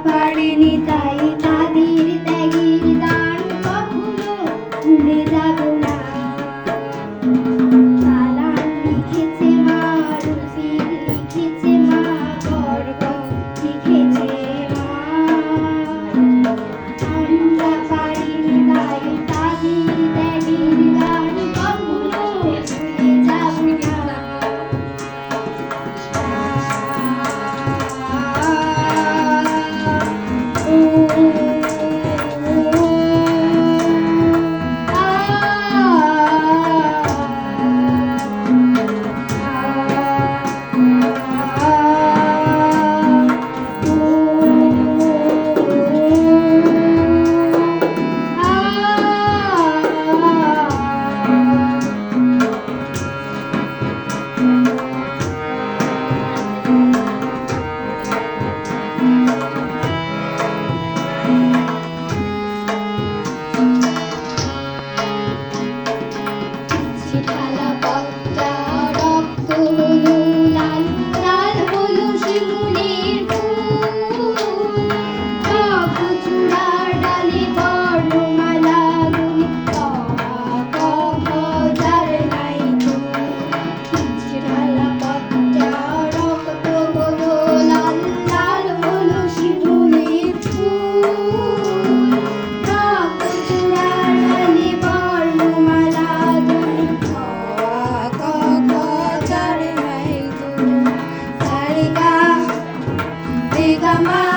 পারেনি তাই তাদের ত্যাগের দান কখনো ভুলে যাব না। সালাম লিখেছে মা, রশিদ লিখেছে মা, বরকত লিখেছে মা। আমরা পারিনি তাই তাদের ত্যাগের দান কখনো ভুলে যাব না। থালা পদ্মা রক্ত হলো লাল, লাল হলো শিমুলের ফুল। চূড়ার ডালে বর্ণমালা গুলি, ক খ যার নাই তুল। থালা পদ্মা রক্ত হলো লাল, লাল হলো শিমুলের ফুল। চূড়ার ডালে বর্ণমালা গুলি, ক খ যার নাই তুল। সা রে গা রে গা মা।